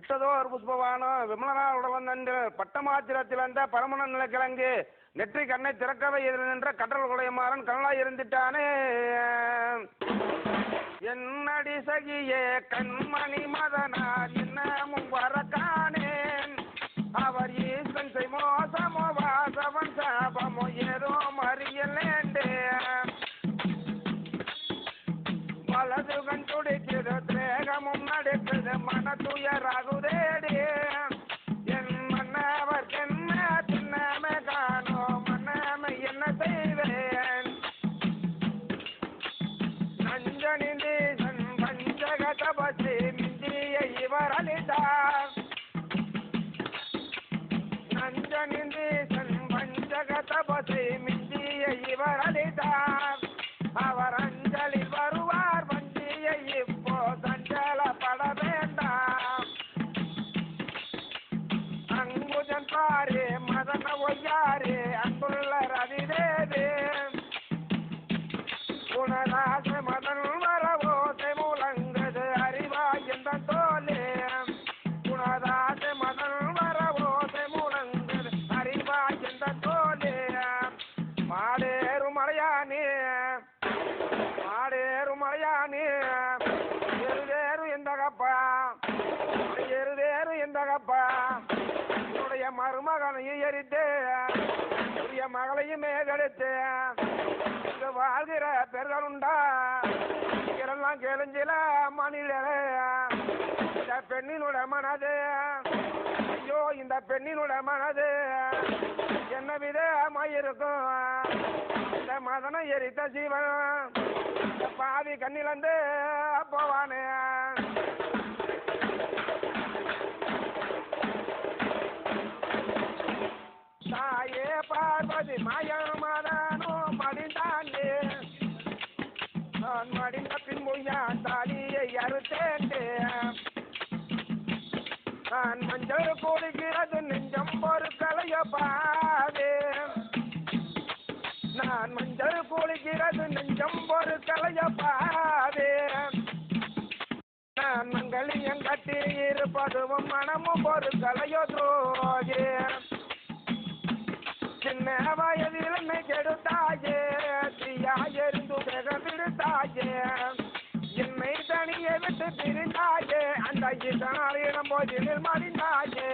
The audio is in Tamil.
விட்டதோர் புஷ்பவானம் விமலனால் உடவந்தன்று பட்டமாத்திரத்திலந்த பரமண நிலக்கிழங்கு நெற்றி கண்ணை திறக்கவே எதிர் நின்ற கற்றல் குடையமாறன் கண்ணாய் இருந்துட்டானே. என்னடி சகியே கண்மணி மதனார் என்னமும் வரக்கானேன் அவர் ஈசன் மோசமோ வாசவன் சாபமோ ஏதோ மறியலேண்டே. வலது கண் துடிக்குது திரேகமும் நடக்குது மன துயராகுதேடி. என் மன்னவர் என்ன தின்னமே காணோ மன்னமை என்ன செய்வேன். நஞ்சனிந்தீசன் பஞ்சக தபசி மிஞ்சிய இவர் அளித்தார். நஞ்சனிந்தீசன் பஞ்சக தபசி மிஞ்சிய இவர் அளித்தார். அவர் அஞ்சலி வருவார் வஞ்சியை இப்போ சஞ்சலப்பட வேண்டாம். அங்குஜன் பாரு மதன ஒய்யாரு அன்புள்ள ரவிதேவி உனராச மதன் வரவோசை முழங்குது அறிவா என்ற தோலே. உனராச மதன் வரவோசை முழங்குது அறிவா என்ற தோலே. மாடேறு மலையானே மாடேறு மலையானே எருதேறு எந்தகப்பா எருதேறு எந்தகப்பா. என்னுடைய மருமகனையும் எரித்து உரிய மகளையும் மேகெடுத்து இங்கு வாழ்கிற பெர்கள் உண்டா இதெல்லாம் கேளுஞ்சில மனிதரே. இந்த பெண்ணினோட மனது ஐயோ இந்த பெண்ணினோட மனது என்ன விதமாயிருக்கும். இந்த மதனை எரித்த சீவன் இந்த பாவி கண்ணிலந்து போவானே. தாயே பார்வதி மாயமாதானோ மடிந்தாண்டே. நான் மடிந்த பின் முய்யான் தாலியை அறுத்தேண்டே. நான் மஞ்சள் கூடுகிறது நெஞ்சம் ஒரு கலைய பாதே. நான் மஞ்சள் கூடுகிறது நெஞ்சம் ஒரு கலைய பாதே. நான் மங்களியம் கட்டி இருப்பதுவும் மனமும் ஒரு கலையோ துரோகே. சின்ன வயதில் என்னை கெடுத்தாயே தீயா எரிந்து விடுத்தாயே. என்னை தனியை விட்டு பிரிந்தாயே அந்த இதனால் போதில் மடிந்தாயே.